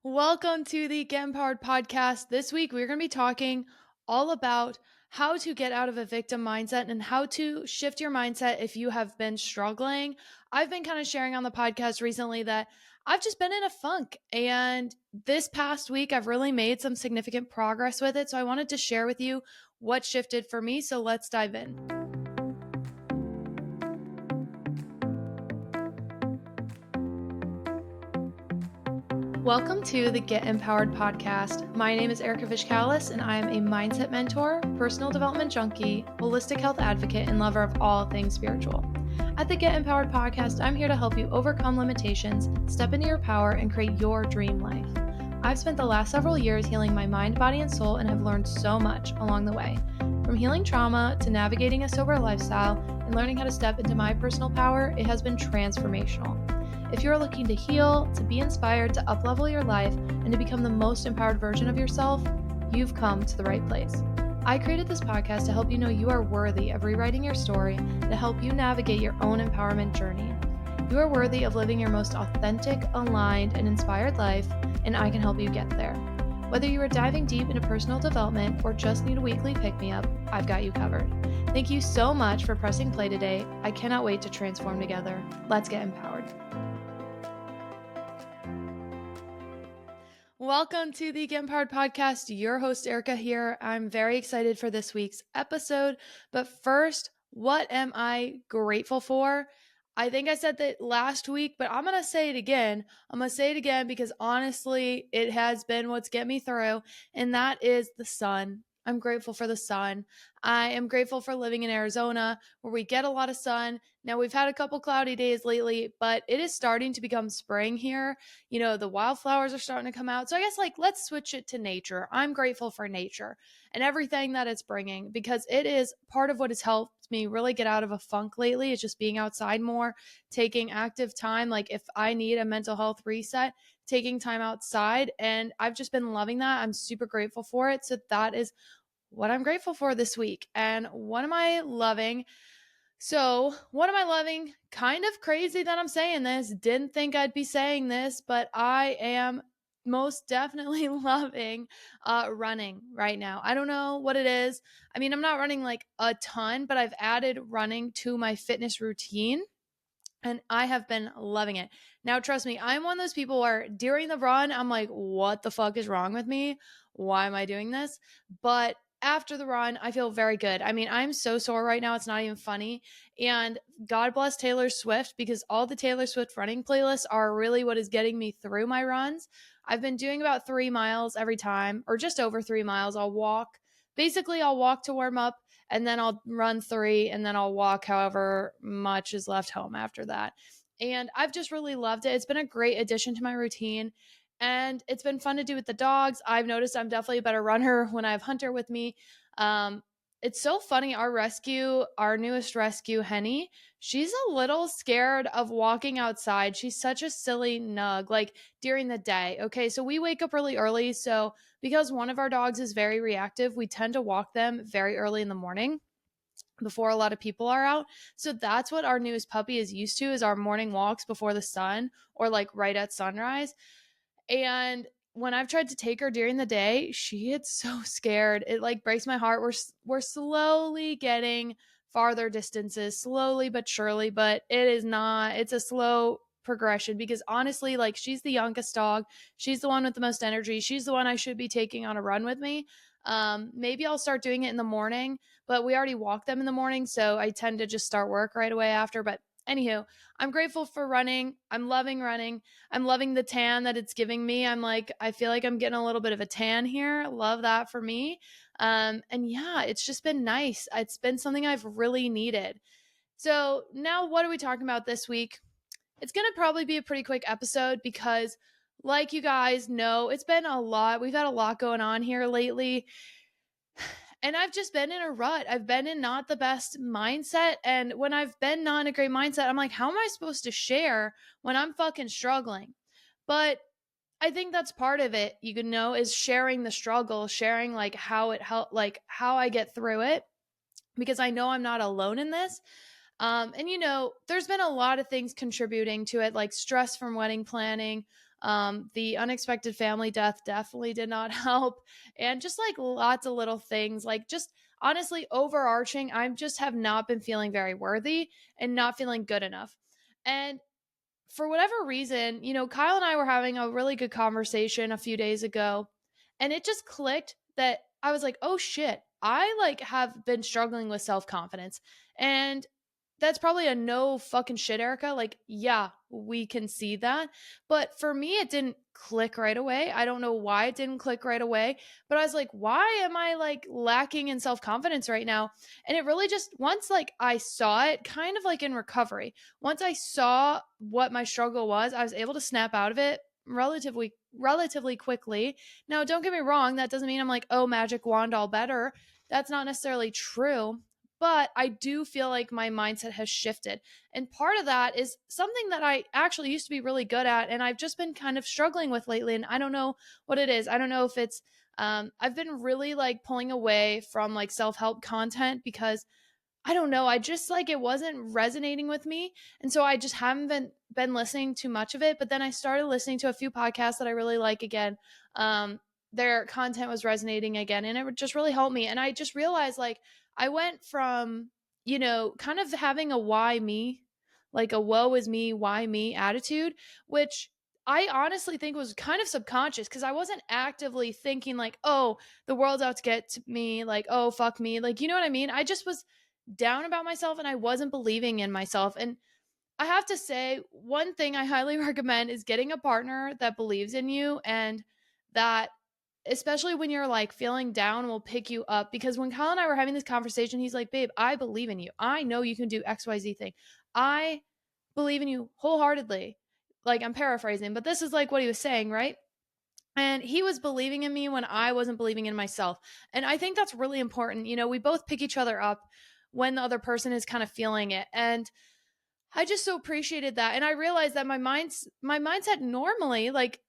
Welcome to the Get Empowered podcast. This week, we're going to be talking all about how to get out of a victim mindset and how to shift your mindset if you have been struggling. I've been kind of sharing on the podcast recently that I've just been in a funk. And this past week, I've really made some significant progress with it. So I wanted to share with you what shifted for me. So let's dive in. Welcome to the Get Empowered podcast. My name is Erika and I am a mindset mentor, personal development junkie, holistic health advocate, and lover of all things spiritual. At the Get Empowered podcast, I'm here to help you overcome limitations, step into your power, and create your dream life. I've spent the last several years healing my mind, body, and soul, and have learned so much along the way. From healing trauma to navigating a sober lifestyle and learning how to step into my personal power, it has been transformational. If you're looking to heal, to be inspired, to uplevel your life, and to become the most empowered version of yourself, you've come to the right place. I created this podcast to help you know you are worthy of rewriting your story, to help you navigate your own empowerment journey. You are worthy of living your most authentic, aligned, and inspired life, and I can help you get there. Whether you are diving deep into personal development or just need a weekly pick-me-up, I've got you covered. Thank you so much for pressing play today. I cannot wait to transform together. Let's get empowered. Welcome to the Get Empowered podcast. Your host, Erika, here. I'm very excited for this week's episode. But first, what am I grateful for? I think I said that last week, but I'm going to say it again. I'm going to say it again because honestly, it has been what's get me through, and that is the sun. I'm grateful for the sun. I am grateful for living in Arizona where we get a lot of sun. Now, we've had a couple cloudy days lately, but it is starting to become spring here. You know, the wildflowers are starting to come out. So I guess let's switch it to nature. I'm grateful for nature and everything that it's bringing because it is part of what has helped me really get out of a funk lately. Is just being outside more, taking active time. Like if I need a mental health reset, taking time outside. And I've just been loving that. I'm super grateful for it. So that is what I'm grateful for this week. And what am I loving? So, what am I loving? Kind of crazy that I'm saying this. Didn't think I'd be saying this, but I am most definitely loving running right now. I don't know what it is. I mean, I'm not running like a ton, but I've added running to my fitness routine. And I have been loving it. Now, trust me, I'm one of those people where during the run, I'm like, what the fuck is wrong with me? Why am I doing this? But after the run, I feel very good. I mean, I'm so sore right now. It's not even funny. And God bless Taylor Swift because all the Taylor Swift running playlists are really what is getting me through my runs. I've been doing about 3 miles every time, or just over 3 miles. I'll walk. Basically, I'll walk to warm up and then I'll run 3 and then I'll walk however much is left home after that. And I've just really loved it. It's been a great addition to my routine and it's been fun to do with the dogs. I've noticed I'm definitely a better runner when I have Hunter with me. It's so funny. Our newest rescue, Henny, she's a little scared of walking outside. She's such a silly nug, like during the day. Okay. So we wake up really early. So because one of our dogs is very reactive, we tend to walk them very early in the morning before a lot of people are out. So that's what our newest puppy is used to is our morning walks before the sun or like right at sunrise. And when I've tried to take her during the day, she gets so scared. It like breaks my heart. We're slowly getting farther distances, slowly but surely, but it's a slow progression because honestly, like she's the youngest dog. She's the one with the most energy. She's the one I should be taking on a run with me. Maybe I'll start doing it in the morning, but we already walk them in the morning. So I tend to just start work right away after. But anywho, I'm grateful for running. I'm loving running. I'm loving the tan that it's giving me. I feel like I'm getting a little bit of a tan here. Love that for me. And yeah, it's just been nice. It's been something I've really needed. So now what are we talking about this week? It's going to probably be a pretty quick episode because like you guys know, it's been a lot. We've had a lot going on here lately. And I've just been in a rut. I've been in not the best mindset. And when I've been not in a great mindset, I'm like, how am I supposed to share when I'm fucking struggling? But I think that's part of it, you can know, is sharing the struggle, sharing like how it helped, like how I get through it, because I know I'm not alone in this. And there's been a lot of things contributing to it, like stress from wedding planning, The unexpected family death definitely did not help. And just like lots of little things, like just honestly overarching, I just have not been feeling very worthy and not feeling good enough. And for whatever reason, Kyle and I were having a really good conversation a few days ago, and it just clicked that I was like, "Oh shit, I like have been struggling with self-confidence." And that's probably a no fucking shit, Erica. Like, yeah, we can see that. But for me, it didn't click right away. I don't know why it didn't click right away, but I was like, why am I like lacking in self-confidence right now? And it really just, once like I saw it kind of like in recovery, once I saw what my struggle was, I was able to snap out of it relatively quickly. Now, don't get me wrong, that doesn't mean I'm like, oh, magic wand, all better. That's not necessarily true. But I do feel like my mindset has shifted. And part of that is something that I actually used to be really good at, and I've just been kind of struggling with lately. And I don't know what it is. I don't know if it's, I've been really like pulling away from like self help content because I don't know. I just like it wasn't resonating with me. And so I just haven't been listening too much of it. But then I started listening to a few podcasts that I really like again. Um, their content was resonating again, and it just really helped me. And I just realized like I went from, kind of having a why me, like a woe is me, why me attitude, which I honestly think was kind of subconscious because I wasn't actively thinking like, oh, the world's out to get to me, like, oh, fuck me. Like, you know what I mean? I just was down about myself and I wasn't believing in myself. And I have to say, one thing I highly recommend is getting a partner that believes in you and that, especially when you're like feeling down, will pick you up. Because when Kyle and I were having this conversation, he's like, babe, I believe in you. I know you can do XYZ thing. I believe in you wholeheartedly. Like, I'm paraphrasing, but this is like what he was saying, right? And he was believing in me when I wasn't believing in myself. And I think that's really important. We both pick each other up when the other person is kind of feeling it. And I just so appreciated that. And I realized that my mindset normally, like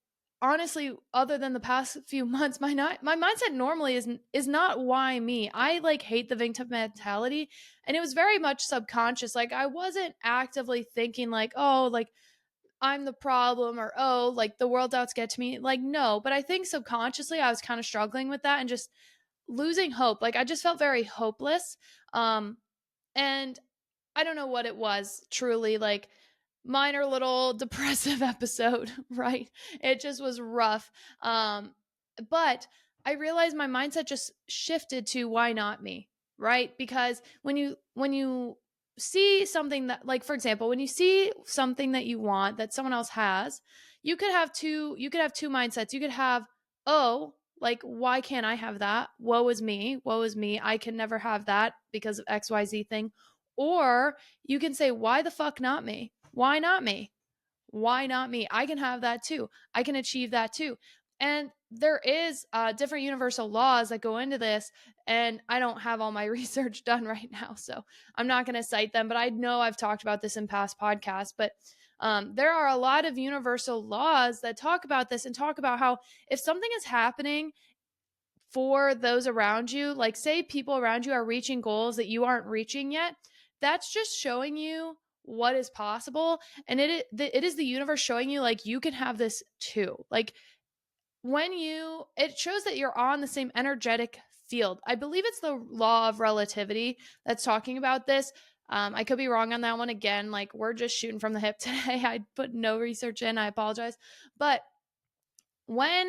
honestly, other than the past few months, my mindset normally is not why me. I like hate the victim mentality. And it was very much subconscious. Like I wasn't actively thinking like, oh, like I'm the problem or oh, like the world's out to get to me. Like, no, but I think subconsciously I was kind of struggling with that and just losing hope. Like I just felt very hopeless. And I don't know what it was, truly, like minor little depressive episode, right? It just was rough. But I realized my mindset just shifted to why not me, right? Because when you see something that, like for example, when you see something that you want that someone else has, you could have two mindsets. You could have, oh, like why can't I have that? Woe is me. Woe is me. I can never have that because of XYZ thing. Or you can say, why the fuck not me? Why not me? Why not me? I can have that too. I can achieve that too. And there is different universal laws that go into this. And I don't have all my research done right now, so I'm not going to cite them. But I know I've talked about this in past podcasts. But there are a lot of universal laws that talk about this and talk about how if something is happening for those around you, like say people around you are reaching goals that you aren't reaching yet, that's just showing you what is possible. And it is the universe showing you like you can have this too. Like it shows that you're on the same energetic field. I believe it's the law of relativity that's talking about this. I could be wrong on that one. Again, like we're just shooting from the hip today. I put no research in, I apologize. But when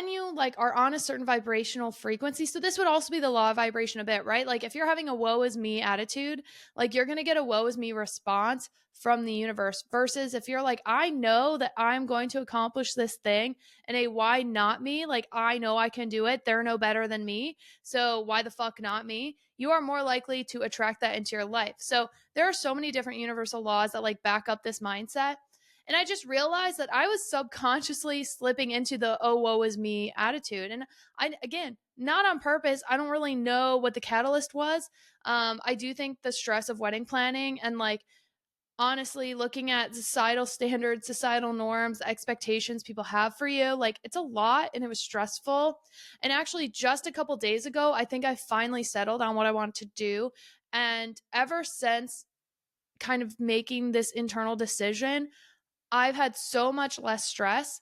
you like are on a certain vibrational frequency, so this would also be the law of vibration a bit, right? Like if you're having a woe is me attitude, like you're going to get a woe is me response from the universe, versus if you're like, I know that I'm going to accomplish this thing, and a why not me, like I know I can do it, they're no better than me, so why the fuck not me, you are more likely to attract that into your life. So there are so many different universal laws that like back up this mindset. And I just realized that I was subconsciously slipping into the oh, woe is me attitude. And again, not on purpose. I don't really know what the catalyst was. I do think the stress of wedding planning and like honestly looking at societal standards, societal norms, expectations people have for you, like it's a lot and it was stressful. And actually, just a couple days ago, I think I finally settled on what I wanted to do. And ever since kind of making this internal decision, I've had so much less stress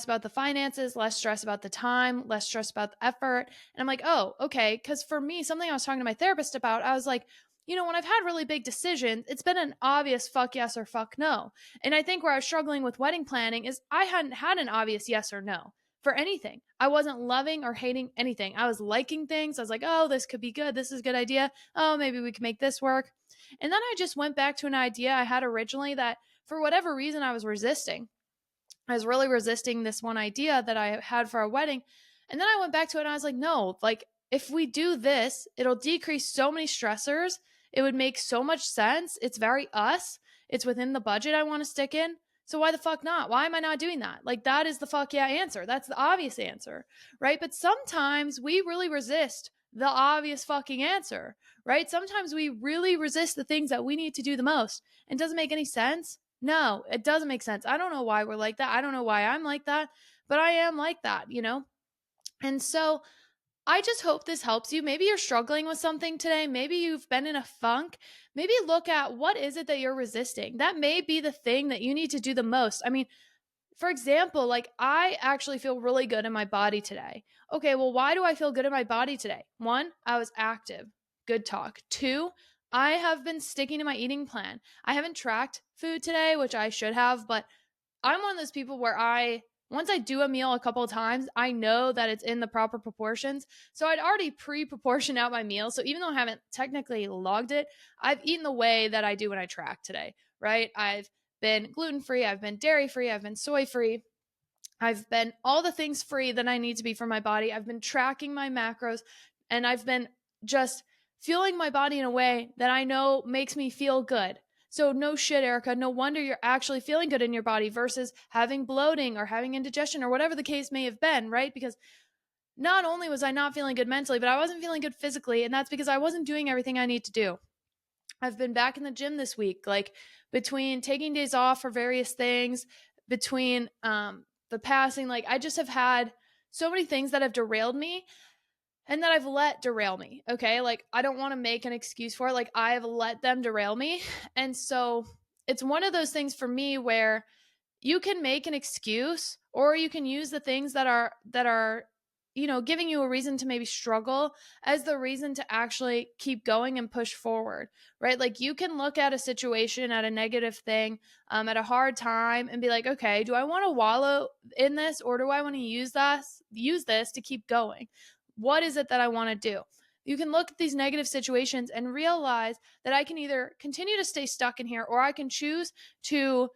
about the finances, less stress about the time, less stress about the effort. And I'm like, oh, okay. Because for me, something I was talking to my therapist about, I was like, when I've had really big decisions, it's been an obvious fuck yes or fuck no. And I think where I was struggling with wedding planning is I hadn't had an obvious yes or no for anything. I wasn't loving or hating anything. I was liking things. I was like, oh, this could be good. This is a good idea. Oh, maybe we can make this work. And then I just went back to an idea I had originally that for whatever reason I was resisting. I was really resisting this one idea that I had for a wedding. And then I went back to it and I was like, no, like if we do this, it'll decrease so many stressors. It would make so much sense. It's very us. It's within the budget I want to stick in. So why the fuck not? Why am I not doing that? Like that is the fuck yeah answer. That's the obvious answer, right? But sometimes we really resist the obvious fucking answer, right? Sometimes we really resist the things that we need to do the most. And it doesn't make any sense. No, it doesn't make sense. I don't know why we're like that. I don't know why I'm like that, but I am like that, And so I just hope this helps you. Maybe you're struggling with something today. Maybe you've been in a funk. Maybe look at what is it that you're resisting. That may be the thing that you need to do the most. I mean, for example, like I actually feel really good in my body today. Okay, well, why do I feel good in my body today? One, I was active. Good talk. Two, I have been sticking to my eating plan. I haven't tracked food today, which I should have, but I'm one of those people where once I do a meal a couple of times, I know that it's in the proper proportions. So I'd already pre-proportioned out my meal. So even though I haven't technically logged it, I've eaten the way that I do when I track today, right? I've been gluten-free, I've been dairy-free, I've been soy-free. I've been all the things free that I need to be for my body. I've been tracking my macros and I've been just fueling my body in a way that I know makes me feel good. So no shit, Erika. No wonder you're actually feeling good in your body versus having bloating or having indigestion or whatever the case may have been, right? Because not only was I not feeling good mentally, but I wasn't feeling good physically. And that's because I wasn't doing everything I need to do. I've been back in the gym this week, like between taking days off for various things, between the passing, like I just have had so many things that have derailed me and that I've let derail me. Okay. Like I don't want to make an excuse for it. Like I have let them derail me. And so it's one of those things for me where you can make an excuse or you can use the things that are giving you a reason to maybe struggle as the reason to actually keep going and push forward, right? Like you can look at a situation, at a negative thing, at a hard time and be like, okay, do I want to wallow in this or do I want to use this to keep going? What is it that I want to do? You can look at these negative situations and realize that I can either continue to stay stuck in here or I can choose to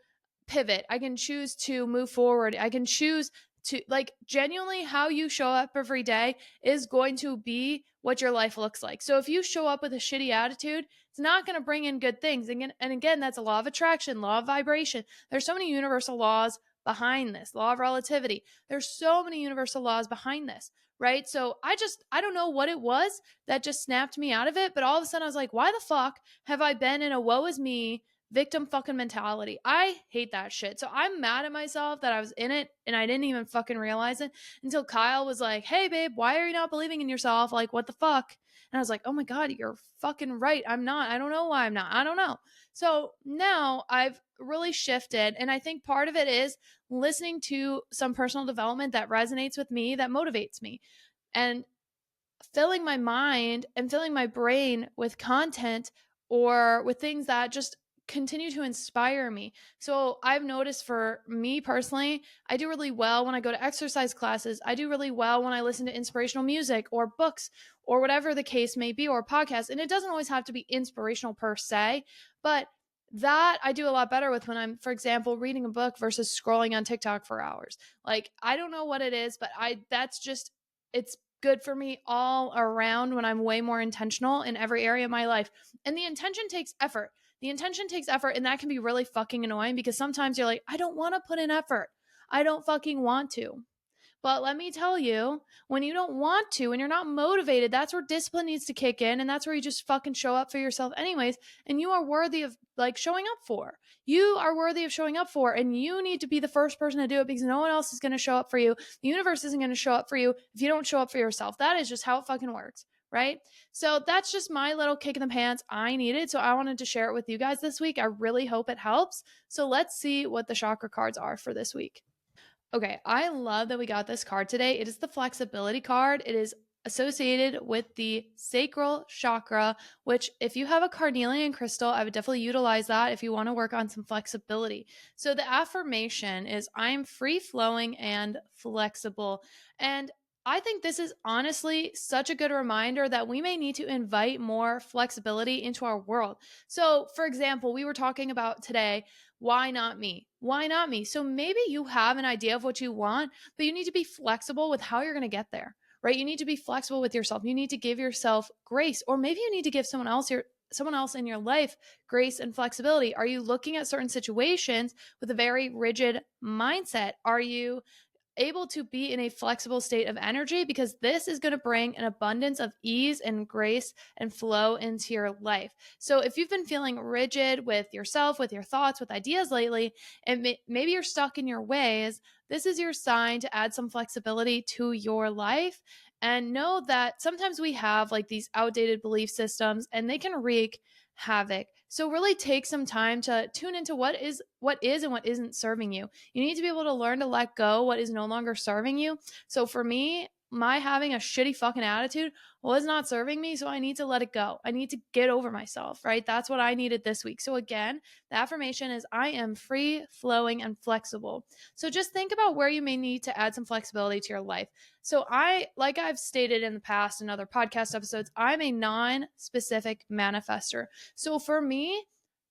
pivot. I can choose to move forward. I can choose to, like, genuinely how you show up every day is going to be what your life looks like. So if you show up with a shitty attitude, it's not going to bring in good things. And again, that's a law of attraction, law of vibration. There's so many universal laws behind this, law of relativity. There's so many universal laws behind this, right? So I don't know what it was that just snapped me out of it, but all of a sudden I was like, why the fuck have I been in a woe is me victim fucking mentality? I hate that shit. So I'm mad at myself that I was in it and I didn't even fucking realize it until Kyle was like, hey babe, why are you not believing in yourself? Like, what the fuck? And I was like, oh my God, you're fucking right. I'm not. I don't know why I'm not. I don't know. So now I've really shifted. And I think part of it is listening to some personal development that resonates with me, that motivates me. And filling my mind and filling my brain with content or with things that just continue to inspire me. So I've noticed for me personally, I do really well when I go to exercise classes. I do really well when I listen to inspirational music or books or whatever the case may be, or podcasts. And it doesn't always have to be inspirational per se, but that I do a lot better with when I'm, for example, reading a book versus scrolling on TikTok for hours. Like, I don't know what it is, but it's good for me all around when I'm way more intentional in every area of my life. And the intention takes effort. The intention takes effort, and that can be really fucking annoying because sometimes you're like, I don't want to put in effort. I don't fucking want to. But let me tell you, when you don't want to and you're not motivated, that's where discipline needs to kick in. And that's where you just fucking show up for yourself anyways. And you are worthy of like showing up for. You are worthy of showing up for. And you need to be the first person to do it because no one else is going to show up for you. The universe isn't going to show up for you if you don't show up for yourself. That is just how it fucking works. right? So that's just my little kick in the pants I needed. So I wanted to share it with you guys this week. I really hope it helps. So let's see what the chakra cards are for this week. Okay, I love that we got this card today. It is the flexibility card. It is associated with the sacral chakra, which if you have a carnelian crystal, I would definitely utilize that if you want to work on some flexibility. So the affirmation is I'm free flowing and flexible. And I think this is honestly such a good reminder that we may need to invite more flexibility into our world. So, for example, we were talking about today, why not me? Why not me? So maybe you have an idea of what you want, but you need to be flexible with how you're going to get there, right? You need to be flexible with yourself. You need to give yourself grace, or maybe you need to give someone else in your life grace and flexibility. Are you looking at certain situations with a very rigid mindset? Are you able to be in a flexible state of energy? Because this is going to bring an abundance of ease and grace and flow into your life. So if you've been feeling rigid with yourself, with your thoughts, with ideas lately, and maybe you're stuck in your ways, this is your sign to add some flexibility to your life. And know that sometimes we have like these outdated belief systems and they can wreak havoc. So really take some time to tune into what is and what isn't serving you. You need to be able to learn to let go what is no longer serving you. So for me, my having a shitty fucking attitude was not serving me, so I need to let it go. I need to get over myself, right? That's what I needed this week. So again, the affirmation is I am free, flowing, and flexible. So just think about where you may need to add some flexibility to your life. So like I've stated in the past in other podcast episodes, I'm a non-specific manifester. So for me,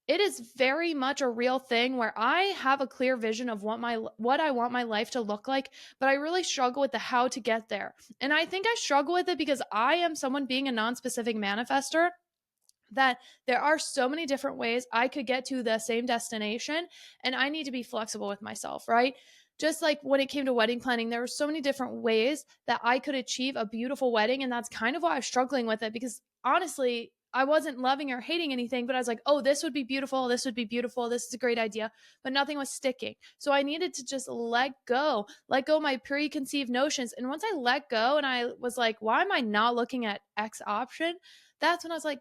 it is very much a real thing where I have a clear vision of what I want my life to look like, but I really struggle with the how to get there. And I think I struggle with it because I am someone being a non-specific manifester, that there are so many different ways I could get to the same destination, and I need to be flexible with myself, right? Just like when it came to wedding planning, there were so many different ways that I could achieve a beautiful wedding. And that's kind of why I was struggling with it, because honestly, I wasn't loving or hating anything, but I was like, oh, this would be beautiful. This would be beautiful. This is a great idea, but nothing was sticking. So I needed to just let go my preconceived notions. And once I let go and I was like, why am I not looking at X option? That's when I was like,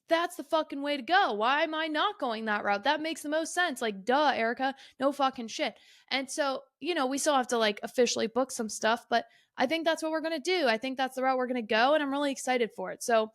that's the fucking way to go. Why am I not going that route? That makes the most sense. Like, duh, Erika, no fucking shit. And so, we still have to like officially book some stuff, but I think that's what we're going to do. I think that's the route we're going to go, and I'm really excited for it. So,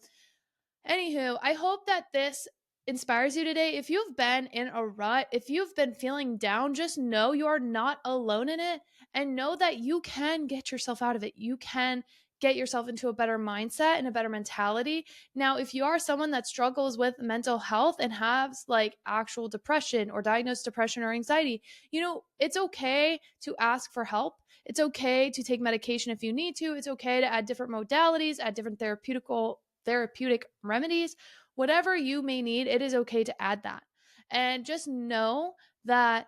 anywho, I hope that this inspires you today. If you've been in a rut, if you've been feeling down, just know you are not alone in it, and know that you can get yourself out of it. You can get yourself into a better mindset and a better mentality. Now, if you are someone that struggles with mental health and has like actual depression or diagnosed depression or anxiety, it's okay to ask for help. It's okay to take medication if you need to. It's okay to add different modalities, add different therapeutic remedies. Whatever you may need, it is okay to add that. And just know that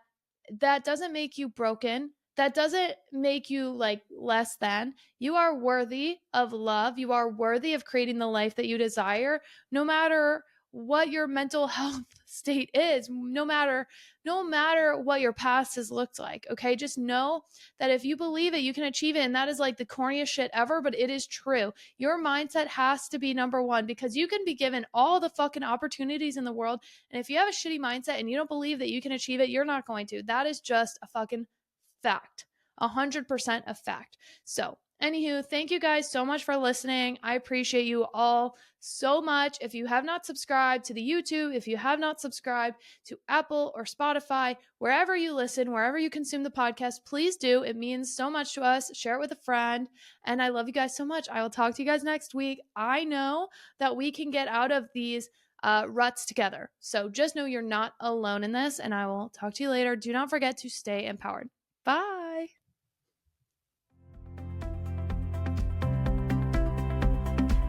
that doesn't make you broken. That doesn't make you like less than. You are worthy of love. You are worthy of creating the life that you desire, no matter what your mental health state is, no matter what your past has looked like. Okay, just know that if you believe it, you can achieve it. And that is like the corniest shit ever, but it is true. Your mindset has to be number one, because you can be given all the fucking opportunities in the world, and if you have a shitty mindset and you don't believe that you can achieve it, you're not going to. That is just a fucking fact. 100% a fact. So anywho, thank you guys so much for listening. I appreciate you all so much. If you have not subscribed to the YouTube, if you have not subscribed to Apple or Spotify, wherever you listen, wherever you consume the podcast, please do. It means so much to us. Share it with a friend. And I love you guys so much. I will talk to you guys next week. I know that we can get out of these ruts together. So just know you're not alone in this, and I will talk to you later. Do not forget to stay empowered. Bye.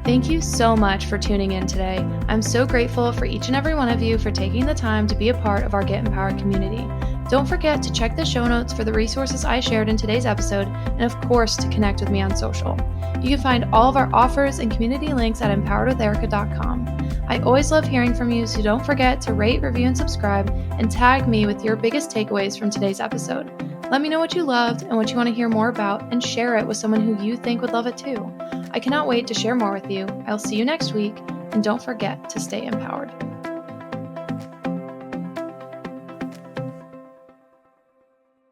Thank you so much for tuning in today. I'm so grateful for each and every one of you for taking the time to be a part of our Get Empowered community. Don't forget to check the show notes for the resources I shared in today's episode, and of course to connect with me on social. You can find all of our offers and community links at empoweredwitherika.com. I always love hearing from you, so don't forget to rate, review, and subscribe, and tag me with your biggest takeaways from today's episode. Let me know what you loved and what you want to hear more about, and share it with someone who you think would love it too. I cannot wait to share more with you. I'll see you next week, and don't forget to stay empowered.